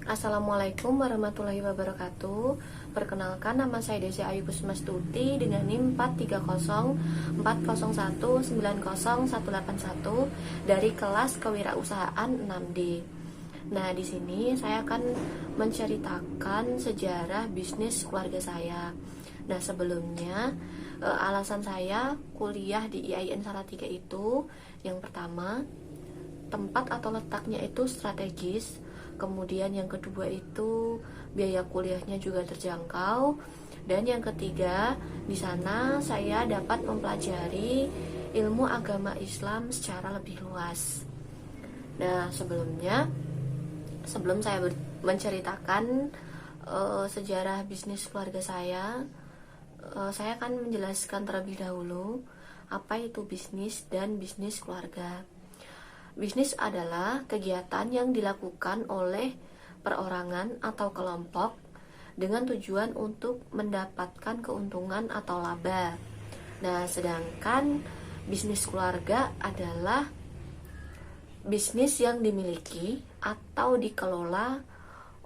Assalamualaikum warahmatullahi wabarakatuh. Perkenalkan, nama saya Desi Ayu Kusmastuti dengan NIM 43040190181 dari kelas Kewirausahaan 6D. Nah, di sini saya akan menceritakan sejarah bisnis keluarga saya. Nah, sebelumnya alasan saya kuliah di IAIN Salatiga itu, yang pertama, tempat atau letaknya itu strategis. Kemudian yang kedua itu biaya kuliahnya juga terjangkau. Dan yang ketiga, di sana saya dapat mempelajari ilmu agama Islam secara lebih luas. Nah, sebelum saya menceritakan sejarah bisnis keluarga saya akan menjelaskan terlebih dahulu apa itu bisnis dan bisnis keluarga. Bisnis adalah kegiatan yang dilakukan oleh perorangan atau kelompok dengan tujuan untuk mendapatkan keuntungan atau laba. Nah, sedangkan bisnis keluarga adalah bisnis yang dimiliki atau dikelola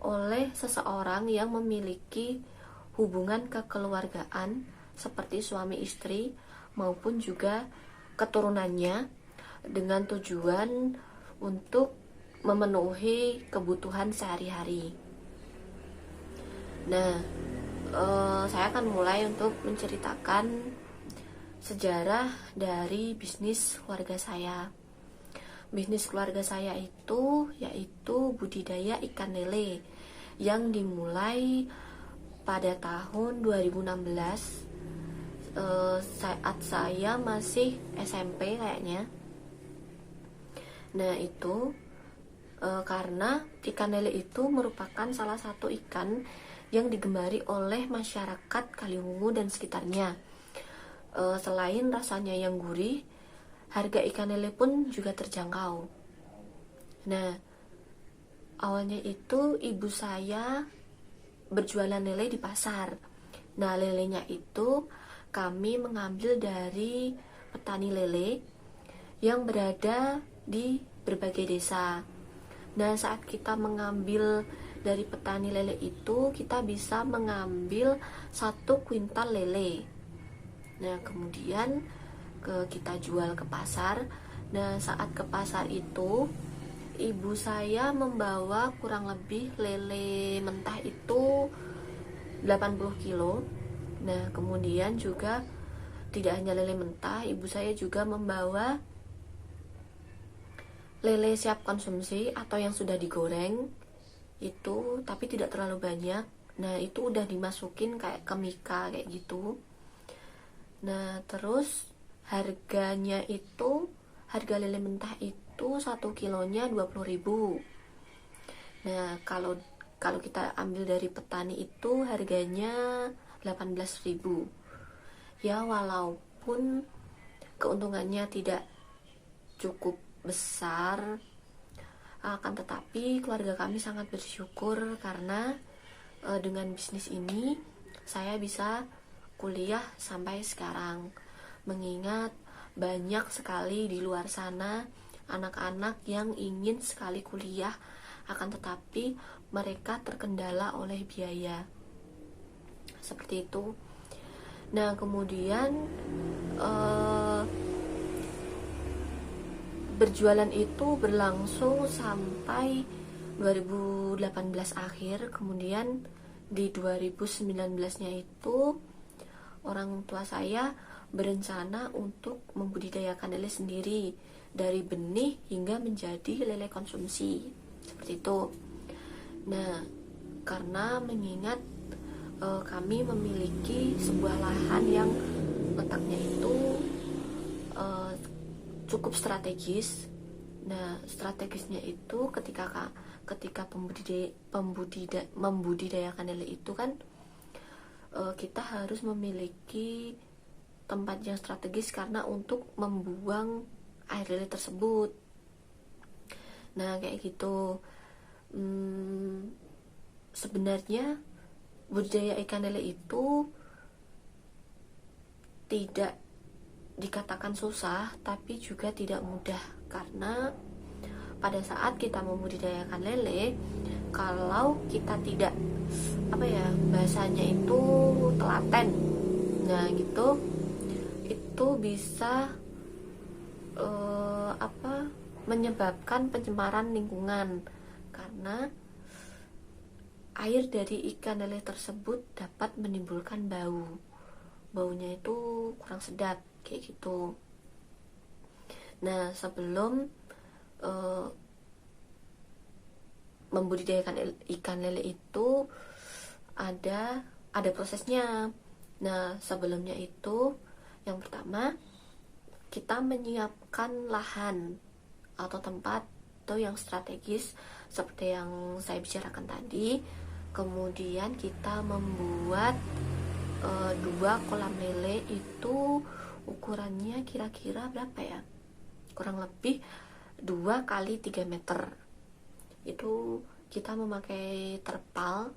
oleh seseorang yang memiliki hubungan kekeluargaan seperti suami istri maupun juga keturunannya, dengan tujuan untuk memenuhi kebutuhan sehari-hari. Nah, saya akan mulai untuk menceritakan sejarah dari bisnis keluarga saya. Bisnis keluarga saya itu yaitu budidaya ikan lele yang dimulai pada tahun 2016 saat saya masih SMP kayaknya. Nah, itu karena ikan lele itu merupakan salah satu ikan yang digemari oleh masyarakat Kaliwungu dan sekitarnya. Selain rasanya yang gurih, harga ikan lele pun juga terjangkau. Nah, awalnya itu ibu saya berjualan lele di pasar. Nah, lelenya itu kami mengambil dari petani lele yang berada di berbagai desa. Nah, saat kita mengambil dari petani lele itu, kita bisa mengambil 1 kuintal lele. Nah, kemudian kita jual ke pasar. Nah, saat ke pasar itu, ibu saya membawa kurang lebih lele mentah itu 80 kilo. Nah, kemudian juga tidak hanya lele mentah, ibu saya juga membawa lele siap konsumsi atau yang sudah digoreng itu, tapi tidak terlalu banyak. Nah, itu udah dimasukin kayak ke mika kayak gitu. Nah, terus harganya itu, harga lele mentah itu 1 kilonya 20.000. Nah, kalau kita ambil dari petani itu harganya 18.000. Ya, walaupun keuntungannya tidak cukup besar, akan tetapi keluarga kami sangat bersyukur karena dengan bisnis ini saya bisa kuliah sampai sekarang. Mengingat banyak sekali di luar sana anak-anak yang ingin sekali kuliah, akan tetapi mereka terkendala oleh biaya. Seperti itu. Nah, kemudian berjualan itu berlangsung sampai 2018 akhir. Kemudian di 2019-nya itu orang tua saya berencana untuk membudidayakan lele sendiri dari benih hingga menjadi lele konsumsi. Seperti itu. Nah, karena mengingat kami memiliki sebuah lahan yang letaknya itu cukup strategis. Nah, strategisnya itu ketika membudidayakan lele itu kan kita harus memiliki tempat yang strategis karena untuk membuang air lele tersebut. Nah, kayak gitu. Sebenarnya budidaya ikan lele itu tidak dikatakan susah, tapi juga tidak mudah karena pada saat kita membudidayakan lele, kalau kita tidak bahasanya itu telaten, nah gitu, itu bisa menyebabkan pencemaran lingkungan, karena air dari ikan lele tersebut dapat menimbulkan baunya itu kurang sedap kayak gitu. Nah, sebelum membudidayakan ikan lele itu ada prosesnya. Nah, sebelumnya itu yang pertama kita menyiapkan lahan atau tempat atau yang strategis seperti yang saya bicarakan tadi. Kemudian kita membuat 2 kolam lele itu ukurannya kira-kira berapa ya? Kurang lebih 2 kali 3 meter. Itu kita memakai terpal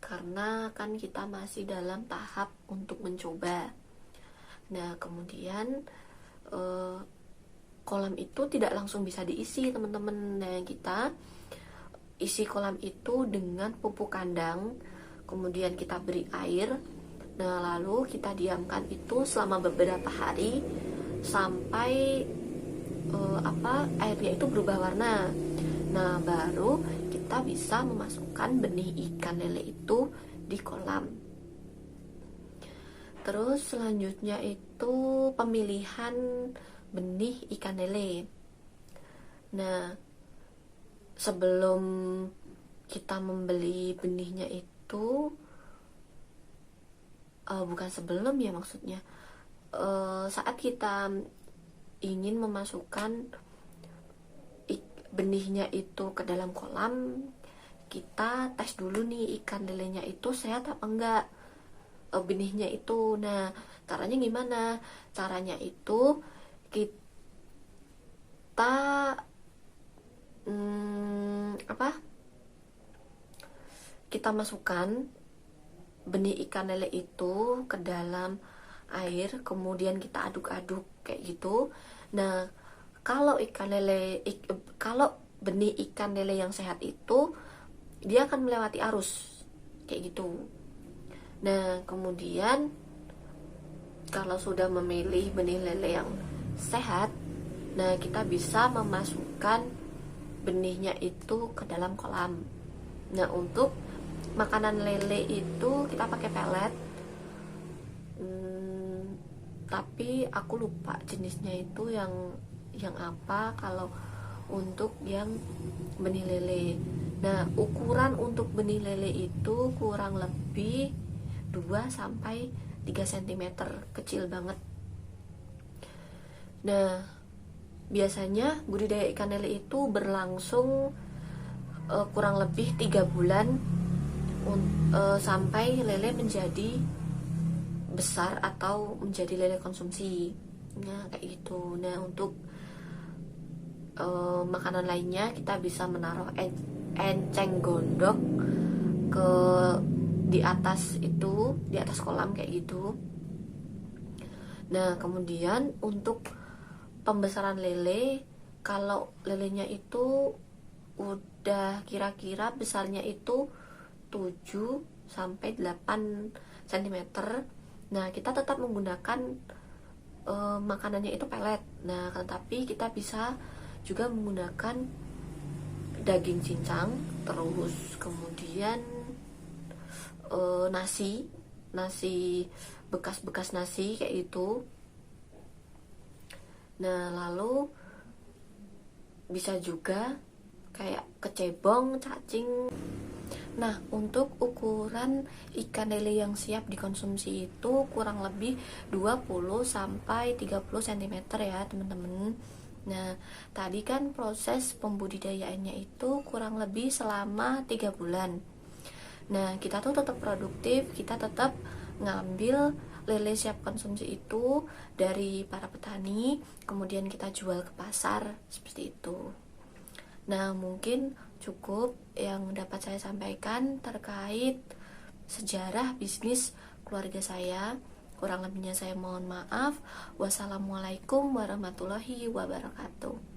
karena kan kita masih dalam tahap untuk mencoba. Nah, kemudian kolam itu tidak langsung bisa diisi, teman-teman. Nah, kita isi kolam itu dengan pupuk kandang, kemudian kita beri air. Nah, lalu kita diamkan itu selama beberapa hari sampai airnya itu berubah warna. Nah, baru kita bisa memasukkan benih ikan lele itu di kolam. Terus selanjutnya itu pemilihan benih ikan lele. Nah, sebelum kita membeli benihnya itu bukan sebelum ya, maksudnya saat kita ingin memasukkan benihnya itu ke dalam kolam, kita tes dulu nih ikan lelenya itu sehat apa enggak, benihnya itu. Nah, caranya gimana? Caranya itu kita kita masukkan benih ikan lele itu ke dalam air, kemudian kita aduk-aduk kayak gitu. Nah, kalau benih ikan lele yang sehat itu dia akan melewati arus kayak gitu. Nah, kemudian kalau sudah memilih benih lele yang sehat, nah kita bisa memasukkan benihnya itu ke dalam kolam. Nah, untuk makanan lele itu kita pakai pelet, tapi aku lupa jenisnya itu yang apa kalau untuk yang benih lele. Nah, ukuran untuk benih lele itu kurang lebih 2-3 cm, kecil banget. Nah, biasanya budidaya ikan lele itu berlangsung kurang lebih 3 bulan sampai lele menjadi besar atau menjadi lele konsumsi. Nah, kayak gitu. Nah, untuk makanan lainnya kita bisa menaruh enceng gondok di atas kolam kayak gitu. Nah, kemudian untuk pembesaran lele, kalau lelenya itu udah kira-kira besarnya itu 7-8 cm. Nah, kita tetap menggunakan makanannya itu pelet. Nah, tetapi kita bisa juga menggunakan daging cincang, terus kemudian nasi bekas nasi kayak itu. Nah, lalu bisa juga kayak kecebong, cacing. Nah, untuk ukuran ikan lele yang siap dikonsumsi itu kurang lebih 20-30 cm ya, teman-teman. Nah, tadi kan proses pembudidayaannya itu kurang lebih selama 3 bulan. Nah, kita tuh tetap produktif, kita tetap ngambil lele siap konsumsi itu dari para petani, kemudian kita jual ke pasar, seperti itu. Nah, mungkin cukup yang dapat saya sampaikan terkait sejarah bisnis keluarga saya. Kurang lebihnya saya mohon maaf. Wassalamualaikum warahmatullahi wabarakatuh.